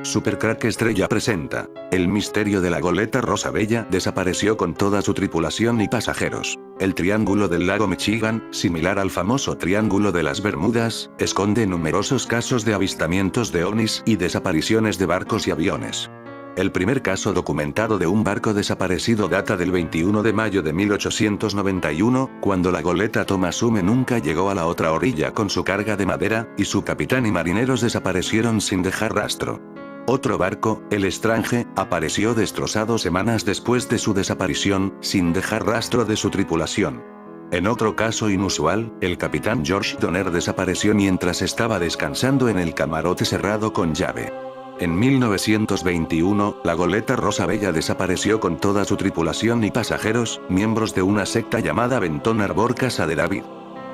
Supercrack Estrella presenta. El misterio de la goleta Rosa Bella desapareció con toda su tripulación y pasajeros. El Triángulo del Lago Michigan, similar al famoso Triángulo de las Bermudas, esconde numerosos casos de avistamientos de ovnis y desapariciones de barcos y aviones. El primer caso documentado de un barco desaparecido data del 21 de mayo de 1891, cuando la goleta Thomas Hume nunca llegó a la otra orilla con su carga de madera, y su capitán y marineros desaparecieron sin dejar rastro. Otro barco, el Strange, apareció destrozado semanas después de su desaparición, sin dejar rastro de su tripulación. En otro caso inusual, el capitán George Donner desapareció mientras estaba descansando en el camarote cerrado con llave. En 1921, la goleta Rosa Bella desapareció con toda su tripulación y pasajeros, miembros de una secta llamada Benton Harbor Casa de David.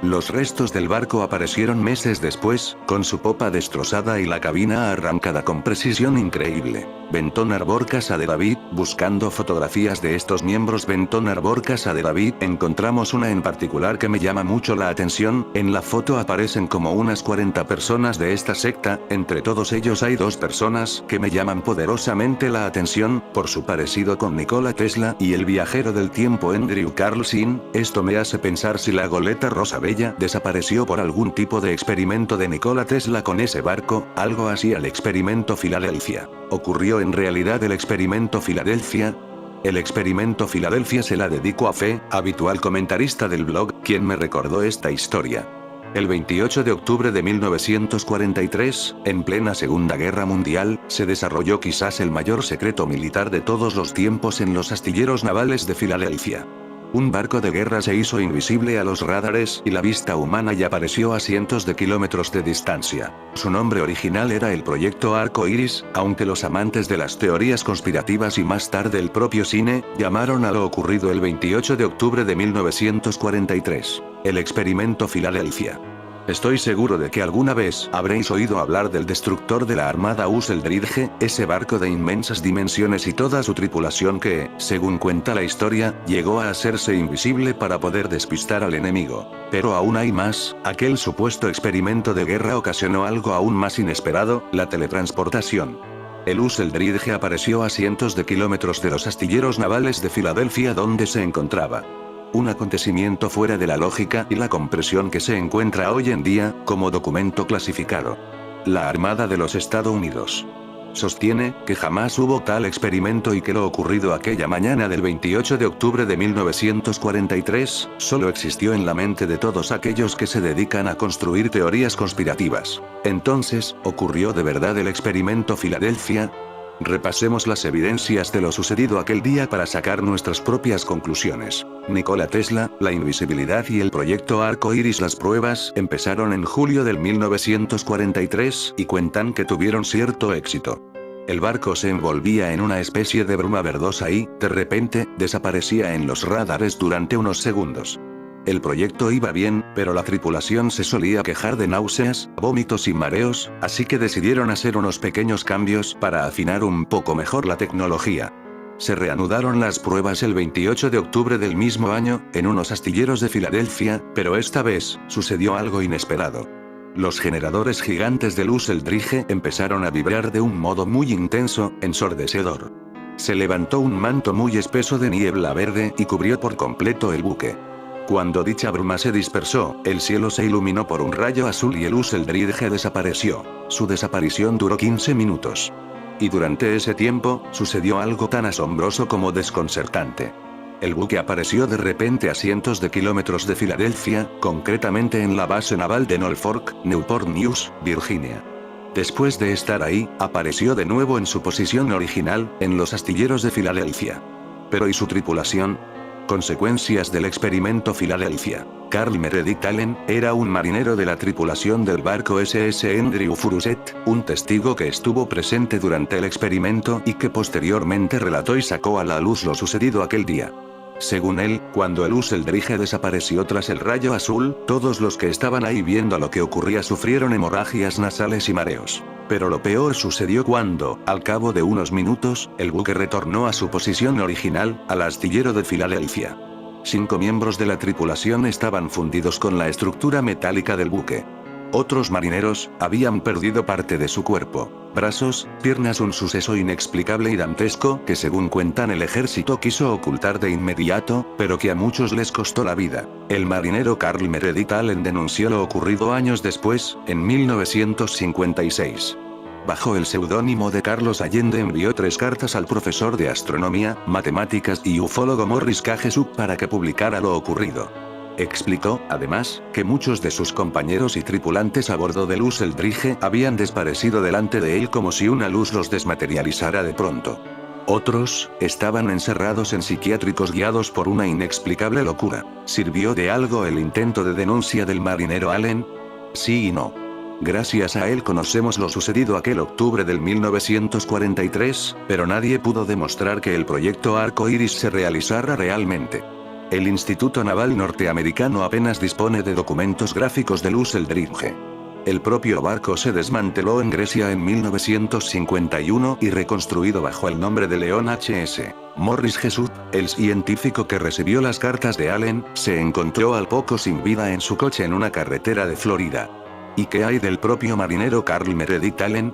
Los restos del barco aparecieron meses después, con su popa destrozada y la cabina arrancada con precisión increíble. Benton Harbor Casa de David, buscando fotografías de estos miembros Benton Harbor Casa de David, encontramos una en particular que me llama mucho la atención. En la foto aparecen como unas 40 personas de esta secta, entre todos ellos hay dos personas que me llaman poderosamente la atención, por su parecido con Nikola Tesla y el viajero del tiempo Andrew Carlson. Esto me hace pensar si la goleta Rosa Bella desapareció por algún tipo de experimento de Nikola Tesla con ese barco, algo así al experimento Filadelfia. ¿Ocurrió en realidad el experimento Filadelfia? El experimento Filadelfia se la dedico a Fe, habitual comentarista del blog, quien me recordó esta historia. El 28 de octubre de 1943, en plena Segunda Guerra Mundial, se desarrolló quizás el mayor secreto militar de todos los tiempos en los astilleros navales de Filadelfia. Un barco de guerra se hizo invisible a los radares y la vista humana y apareció a cientos de kilómetros de distancia. Su nombre original era el Proyecto Arco Iris, aunque los amantes de las teorías conspirativas y más tarde el propio cine, llamaron a lo ocurrido el 28 de octubre de 1943, el experimento Filadelfia. Estoy seguro de que alguna vez habréis oído hablar del destructor de la Armada US Eldridge, ese barco de inmensas dimensiones y toda su tripulación que, según cuenta la historia, llegó a hacerse invisible para poder despistar al enemigo. Pero aún hay más, aquel supuesto experimento de guerra ocasionó algo aún más inesperado, la teletransportación. El US Eldridge apareció a cientos de kilómetros de los astilleros navales de Filadelfia donde se encontraba. Un acontecimiento fuera de la lógica y la compresión que se encuentra hoy en día, como documento clasificado. La Armada de los Estados Unidos sostiene que jamás hubo tal experimento y que lo ocurrido aquella mañana del 28 de octubre de 1943, solo existió en la mente de todos aquellos que se dedican a construir teorías conspirativas. Entonces, ¿ocurrió de verdad el experimento Filadelfia? Repasemos las evidencias de lo sucedido aquel día para sacar nuestras propias conclusiones. Nikola Tesla, la invisibilidad y el proyecto Arco Iris. Las pruebas empezaron en julio del 1943 y cuentan que tuvieron cierto éxito. El barco se envolvía en una especie de bruma verdosa y, de repente, desaparecía en los radares durante unos segundos. El proyecto iba bien, pero la tripulación se solía quejar de náuseas, vómitos y mareos, así que decidieron hacer unos pequeños cambios para afinar un poco mejor la tecnología. Se reanudaron las pruebas el 28 de octubre del mismo año, en unos astilleros de Filadelfia, pero esta vez, sucedió algo inesperado. Los generadores gigantes del US Eldridge empezaron a vibrar de un modo muy intenso, ensordecedor. Se levantó un manto muy espeso de niebla verde y cubrió por completo el buque. Cuando dicha bruma se dispersó, el cielo se iluminó por un rayo azul y el US Eldridge desapareció. Su desaparición duró 15 minutos. Y durante ese tiempo, sucedió algo tan asombroso como desconcertante. El buque apareció de repente a cientos de kilómetros de Filadelfia, concretamente en la base naval de Norfolk, Newport News, Virginia. Después de estar ahí, apareció de nuevo en su posición original, en los astilleros de Filadelfia. Pero ¿y su tripulación? Consecuencias del experimento Filadelfia. Carl Meredith Allen, era un marinero de la tripulación del barco SS Andrew Furuseth, un testigo que estuvo presente durante el experimento y que posteriormente relató y sacó a la luz lo sucedido aquel día. Según él, cuando el US Eldridge desapareció tras el rayo azul, todos los que estaban ahí viendo lo que ocurría sufrieron hemorragias nasales y mareos. Pero lo peor sucedió cuando, al cabo de unos minutos, el buque retornó a su posición original, al astillero de Filadelfia. 5 miembros de la tripulación estaban fundidos con la estructura metálica del buque. Otros marineros habían perdido parte de su cuerpo, brazos, piernas, un suceso inexplicable y dantesco que, según cuentan, el ejército quiso ocultar de inmediato, pero que a muchos les costó la vida. El marinero Carl Meredith Allen denunció lo ocurrido años después, en 1956. Bajo el seudónimo de Carlos Allende envió 3 cartas al profesor de astronomía, matemáticas y ufólogo Morris K. Jessup para que publicara lo ocurrido. Explicó, además, que muchos de sus compañeros y tripulantes a bordo del Luz Eldridge habían desaparecido delante de él como si una luz los desmaterializara de pronto. Otros estaban encerrados en psiquiátricos guiados por una inexplicable locura. ¿Sirvió de algo el intento de denuncia del marinero Allen? Sí y no. Gracias a él conocemos lo sucedido aquel octubre del 1943, pero nadie pudo demostrar que el proyecto Arco Iris se realizara realmente. El Instituto Naval Norteamericano apenas dispone de documentos gráficos de Luz Eldridge. El propio barco se desmanteló en Grecia en 1951 y reconstruido bajo el nombre de Leon H.S. Morris Jessup, el científico que recibió las cartas de Allen, se encontró al poco sin vida en su coche en una carretera de Florida. ¿Y qué hay del propio marinero Carl Meredith Allen?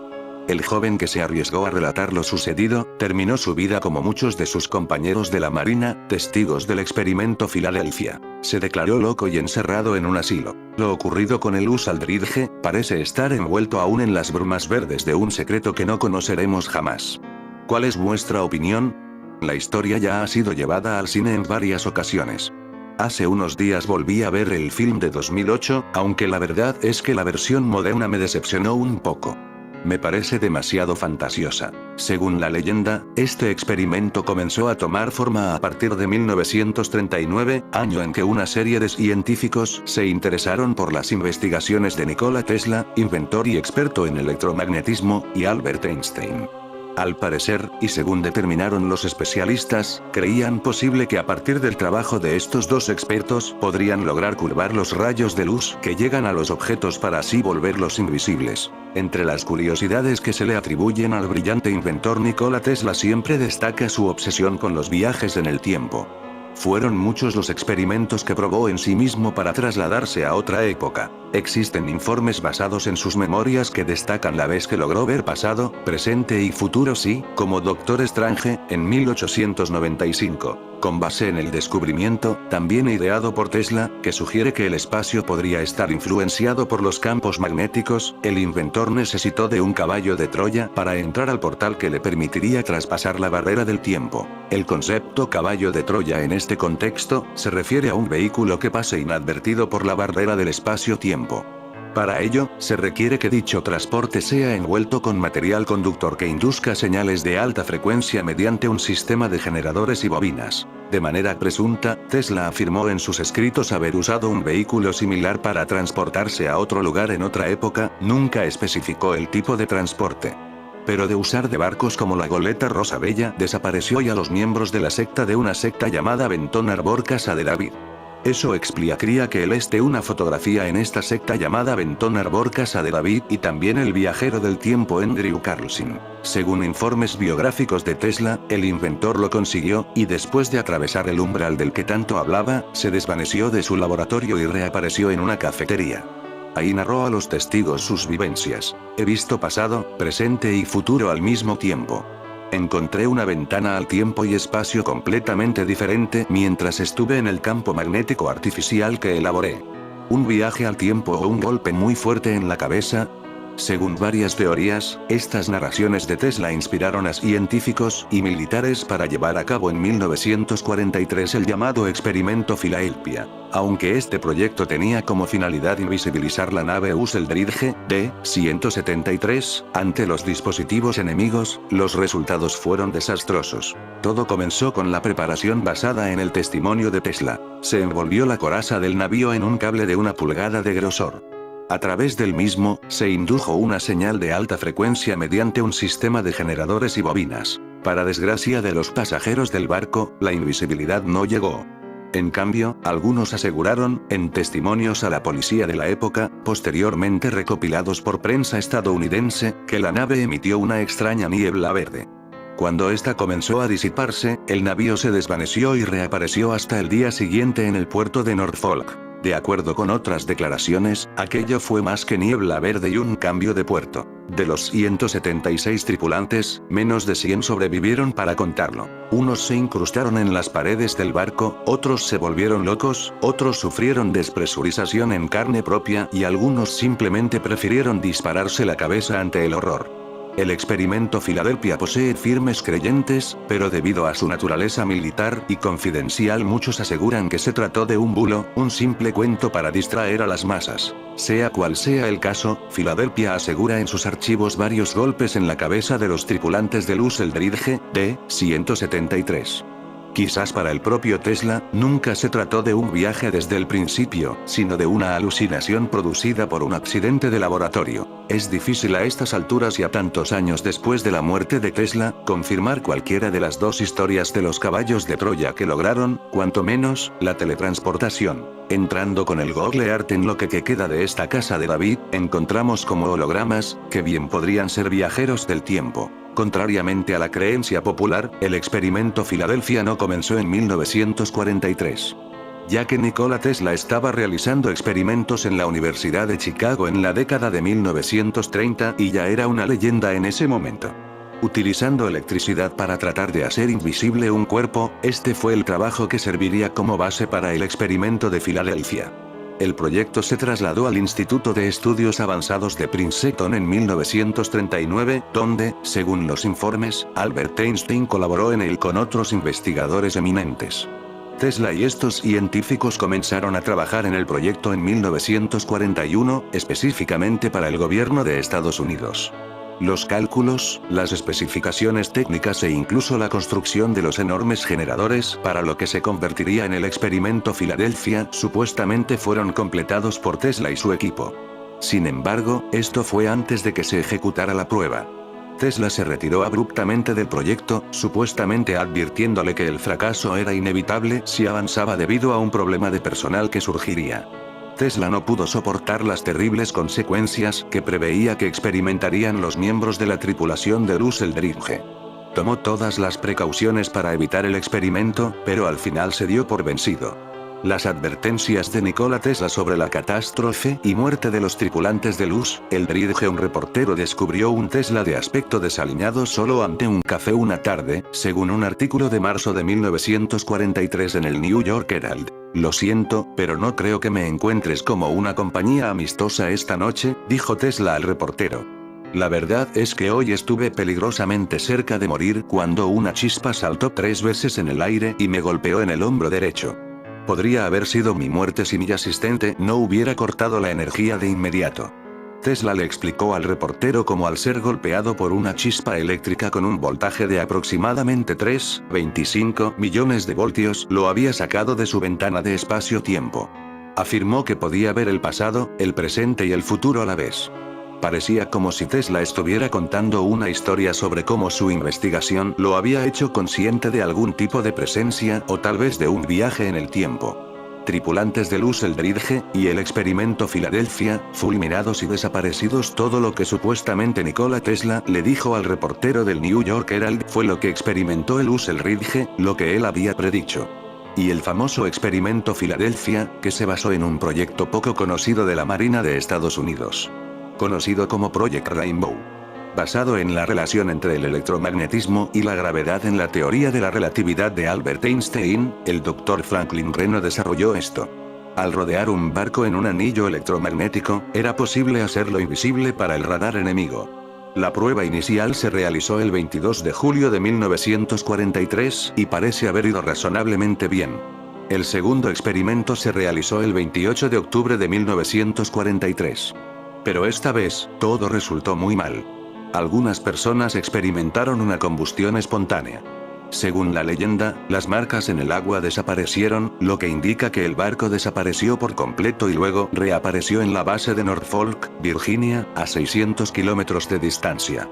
El joven que se arriesgó a relatar lo sucedido, terminó su vida como muchos de sus compañeros de la Marina, testigos del experimento Filadelfia. Se declaró loco y encerrado en un asilo. Lo ocurrido con el Luz Eldridge parece estar envuelto aún en las brumas verdes de un secreto que no conoceremos jamás. ¿Cuál es vuestra opinión? La historia ya ha sido llevada al cine en varias ocasiones. Hace unos días volví a ver el film de 2008, aunque la verdad es que la versión moderna me decepcionó un poco. Me parece demasiado fantasiosa. Según la leyenda, este experimento comenzó a tomar forma a partir de 1939, año en que una serie de científicos se interesaron por las investigaciones de Nikola Tesla, inventor y experto en electromagnetismo, y Albert Einstein. Al parecer, y según determinaron los especialistas, creían posible que a partir del trabajo de estos dos expertos podrían lograr curvar los rayos de luz que llegan a los objetos para así volverlos invisibles. Entre las curiosidades que se le atribuyen al brillante inventor Nikola Tesla siempre destaca su obsesión con los viajes en el tiempo. Fueron muchos los experimentos que probó en sí mismo para trasladarse a otra época. Existen informes basados en sus memorias que destacan la vez que logró ver pasado, presente y futuro, sí, como Doctor Strange, en 1895, con base en el descubrimiento, también ideado por Tesla, que sugiere que el espacio podría estar influenciado por los campos magnéticos. El inventor necesitó de un caballo de Troya para entrar al portal que le permitiría traspasar la barrera del tiempo. El concepto caballo de Troya en este contexto, se refiere a un vehículo que pase inadvertido por la barrera del espacio-tiempo. Para ello, se requiere que dicho transporte sea envuelto con material conductor que induzca señales de alta frecuencia mediante un sistema de generadores y bobinas. De manera presunta, Tesla afirmó en sus escritos haber usado un vehículo similar para transportarse a otro lugar en otra época, nunca especificó el tipo de transporte. Pero de usar de barcos como la goleta Rosa Bella desapareció y a los miembros de la secta de una secta llamada Benton Arbor Casa de David. Eso explicaría que él esté una fotografía en esta secta llamada Benton Arbor Casa de David y también el viajero del tiempo Andrew Carlson. Según informes biográficos de Tesla, el inventor lo consiguió, y después de atravesar el umbral del que tanto hablaba, se desvaneció de su laboratorio y reapareció en una cafetería. Ahí narró a los testigos sus vivencias. He visto pasado, presente y futuro al mismo tiempo. Encontré una ventana al tiempo y espacio completamente diferente mientras estuve en el campo magnético artificial que elaboré. ¿Un viaje al tiempo o un golpe muy fuerte en la cabeza? Según varias teorías, estas narraciones de Tesla inspiraron a científicos y militares para llevar a cabo en 1943 el llamado experimento Filadelfia. Aunque este proyecto tenía como finalidad invisibilizar la nave Luz Eldridge D-173 ante los dispositivos enemigos, los resultados fueron desastrosos. Todo comenzó con la preparación basada en el testimonio de Tesla. Se envolvió la coraza del navío en un cable de 1 pulgada de grosor. A través del mismo, se indujo una señal de alta frecuencia mediante un sistema de generadores y bobinas. Para desgracia de los pasajeros del barco, la invisibilidad no llegó. En cambio, algunos aseguraron, en testimonios a la policía de la época, posteriormente recopilados por prensa estadounidense, que la nave emitió una extraña niebla verde. Cuando esta comenzó a disiparse, el navío se desvaneció y reapareció hasta el día siguiente en el puerto de Norfolk. De acuerdo con otras declaraciones, aquello fue más que niebla verde y un cambio de puerto. De los 176 tripulantes, menos de 100 sobrevivieron para contarlo. Unos se incrustaron en las paredes del barco, otros se volvieron locos, otros sufrieron despresurización en carne propia y algunos simplemente prefirieron dispararse la cabeza ante el horror. El experimento Filadelfia posee firmes creyentes, pero debido a su naturaleza militar y confidencial muchos aseguran que se trató de un bulo, un simple cuento para distraer a las masas. Sea cual sea el caso, Filadelfia asegura en sus archivos varios golpes en la cabeza de los tripulantes del Eldridge D-173. Quizás para el propio Tesla, nunca se trató de un viaje desde el principio, sino de una alucinación producida por un accidente de laboratorio. Es difícil a estas alturas y a tantos años después de la muerte de Tesla, confirmar cualquiera de las dos historias de los caballos de Troya que lograron, cuanto menos, la teletransportación. Entrando con el Google Earth en lo que queda de esta casa de David, encontramos como hologramas, que bien podrían ser viajeros del tiempo. Contrariamente a la creencia popular, el experimento Filadelfia no comenzó en 1943. Ya que Nikola Tesla estaba realizando experimentos en la Universidad de Chicago en la década de 1930 y ya era una leyenda en ese momento. Utilizando electricidad para tratar de hacer invisible un cuerpo, este fue el trabajo que serviría como base para el experimento de Filadelfia. El proyecto se trasladó al Instituto de Estudios Avanzados de Princeton en 1939, donde, según los informes, Albert Einstein colaboró en él con otros investigadores eminentes. Tesla y estos científicos comenzaron a trabajar en el proyecto en 1941, específicamente para el gobierno de Estados Unidos. Los cálculos, las especificaciones técnicas e incluso la construcción de los enormes generadores para lo que se convertiría en el experimento Filadelfia supuestamente fueron completados por Tesla y su equipo. Sin embargo, esto fue antes de que se ejecutara la prueba. Tesla se retiró abruptamente del proyecto, supuestamente advirtiéndole que el fracaso era inevitable si avanzaba debido a un problema de personal que surgiría. Tesla no pudo soportar las terribles consecuencias que preveía que experimentarían los miembros de la tripulación del Eldridge. Tomó todas las precauciones para evitar el experimento, pero al final se dio por vencido. Las advertencias de Nikola Tesla sobre la catástrofe y muerte de los tripulantes del Eldridge. Un reportero descubrió un Tesla de aspecto desaliñado solo ante un café una tarde, según un artículo de marzo de 1943 en el New York Herald. Lo siento, pero no creo que me encuentres como una compañía amistosa esta noche, dijo Tesla al reportero. La verdad es que hoy estuve peligrosamente cerca de morir cuando una chispa saltó 3 veces en el aire y me golpeó en el hombro derecho. Podría haber sido mi muerte si mi asistente no hubiera cortado la energía de inmediato. Tesla le explicó al reportero cómo al ser golpeado por una chispa eléctrica con un voltaje de aproximadamente 3,25 millones de voltios lo había sacado de su ventana de espacio-tiempo. Afirmó que podía ver el pasado, el presente y el futuro a la vez. Parecía como si Tesla estuviera contando una historia sobre cómo su investigación lo había hecho consciente de algún tipo de presencia o tal vez de un viaje en el tiempo. Tripulantes del Eldridge y el experimento Filadelfia, fulminados y desaparecidos. Todo lo que supuestamente Nikola Tesla le dijo al reportero del New York Herald fue lo que experimentó el Eldridge, lo que él había predicho. Y el famoso experimento Filadelfia, que se basó en un proyecto poco conocido de la Marina de Estados Unidos, conocido como Project Rainbow. Basado en la relación entre el electromagnetismo y la gravedad en la teoría de la relatividad de Albert Einstein, el Dr. Franklin Reno desarrolló esto. Al rodear un barco en un anillo electromagnético, era posible hacerlo invisible para el radar enemigo. La prueba inicial se realizó el 22 de julio de 1943 y parece haber ido razonablemente bien. El segundo experimento se realizó el 28 de octubre de 1943. Pero esta vez, todo resultó muy mal. Algunas personas experimentaron una combustión espontánea. Según la leyenda, las marcas en el agua desaparecieron, lo que indica que el barco desapareció por completo y luego reapareció en la base de Norfolk, Virginia, a 600 kilómetros de distancia.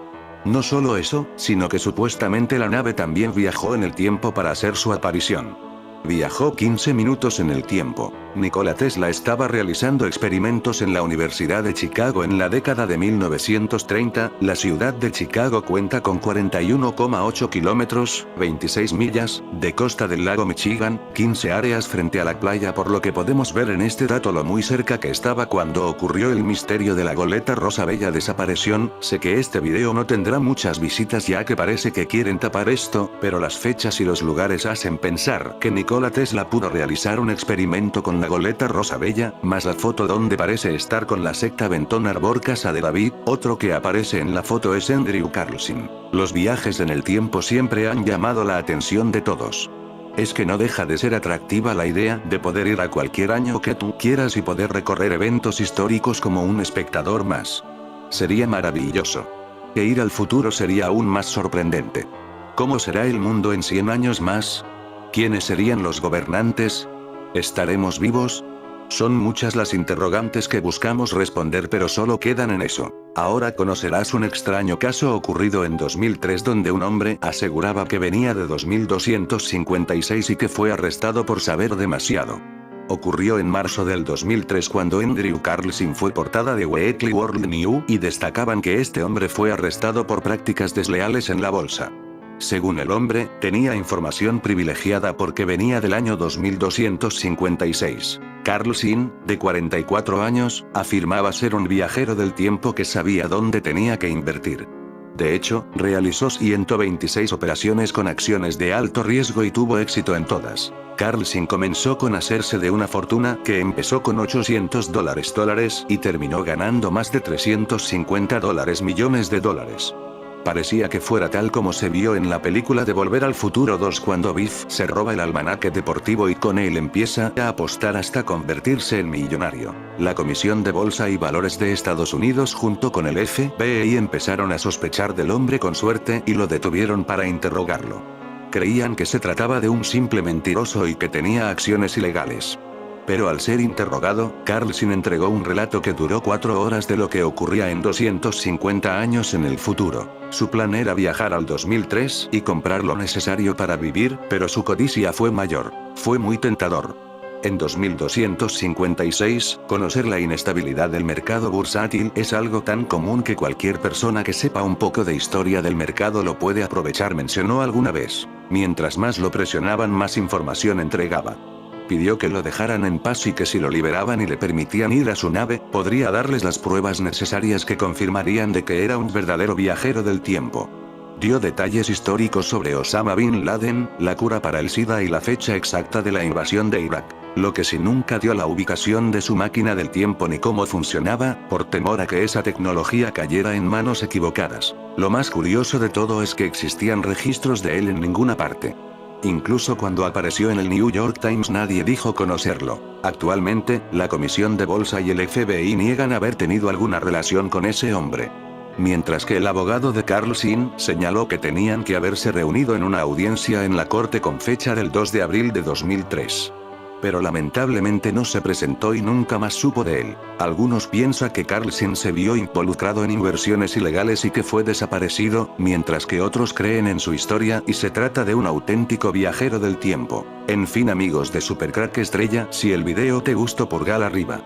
No solo eso, sino que supuestamente la nave también viajó en el tiempo para hacer su aparición. Viajó 15 minutos en el tiempo. Nikola Tesla estaba realizando experimentos en la Universidad de Chicago en la década de 1930. La ciudad de Chicago cuenta con 41,8 kilómetros, 26 millas, de costa del lago Michigan, 15 áreas frente a la playa, por lo que podemos ver en este dato lo muy cerca que estaba cuando ocurrió el misterio de la goleta rosa bella desaparición. Sé que este video no tendrá muchas visitas ya que parece que quieren tapar esto, pero las fechas y los lugares hacen pensar que Nikola Tesla pudo realizar un experimento con la goleta rosa bella, más la foto donde parece estar con la secta Benton Arbor Casa de David. Otro que aparece en la foto es Andrew Carlson. Los viajes en el tiempo siempre han llamado la atención de todos. Es que no deja de ser atractiva la idea de poder ir a cualquier año que tú quieras y poder recorrer eventos históricos como un espectador más. Sería maravilloso. E ir al futuro sería aún más sorprendente. ¿Cómo será el mundo en 100 años más? ¿Quiénes serían los gobernantes? ¿Estaremos vivos? Son muchas las interrogantes que buscamos responder, pero solo quedan en eso. Ahora conocerás un extraño caso ocurrido en 2003 donde un hombre aseguraba que venía de 2256 y que fue arrestado por saber demasiado. Ocurrió en marzo del 2003 cuando Andrew Carlson fue portada de Weekly World News y destacaban que este hombre fue arrestado por prácticas desleales en la bolsa. Según el hombre, tenía información privilegiada porque venía del año 2256. Carlson, de 44 años, afirmaba ser un viajero del tiempo que sabía dónde tenía que invertir. De hecho, realizó 126 operaciones con acciones de alto riesgo y tuvo éxito en todas. Carlson comenzó con hacerse de una fortuna que empezó con $800 y terminó ganando más de $350 millones de dólares. Parecía que fuera tal como se vio en la película de Volver al Futuro 2 cuando Biff se roba el almanaque deportivo y con él empieza a apostar hasta convertirse en millonario. La Comisión de Bolsa y Valores de Estados Unidos junto con el FBI empezaron a sospechar del hombre con suerte y lo detuvieron para interrogarlo. Creían que se trataba de un simple mentiroso y que tenía acciones ilegales. Pero al ser interrogado, Carlson entregó un relato que duró 4 horas de lo que ocurría en 250 años en el futuro. Su plan era viajar al 2003 y comprar lo necesario para vivir, pero su codicia fue mayor. Fue muy tentador. En 2256, conocer la inestabilidad del mercado bursátil es algo tan común que cualquier persona que sepa un poco de historia del mercado lo puede aprovechar, mencionó alguna vez. Mientras más lo presionaban, más información entregaba. Pidió que lo dejaran en paz y que si lo liberaban y le permitían ir a su nave, podría darles las pruebas necesarias que confirmarían de que era un verdadero viajero del tiempo. Dio detalles históricos sobre Osama Bin Laden, la cura para el SIDA y la fecha exacta de la invasión de Irak. Lo que sí nunca dio la ubicación de su máquina del tiempo ni cómo funcionaba, por temor a que esa tecnología cayera en manos equivocadas. Lo más curioso de todo es que existían registros de él en ninguna parte. Incluso cuando apareció en el New York Times nadie dijo conocerlo. Actualmente, la Comisión de Bolsa y el FBI niegan haber tenido alguna relación con ese hombre. Mientras que el abogado de Carlson señaló que tenían que haberse reunido en una audiencia en la corte con fecha del 2 de abril de 2003. Pero lamentablemente no se presentó y nunca más supo de él. Algunos piensan que Carlson se vio involucrado en inversiones ilegales y que fue desaparecido, mientras que otros creen en su historia y se trata de un auténtico viajero del tiempo. En fin, amigos de Supercrack Estrella, si el video te gustó, pulgar arriba.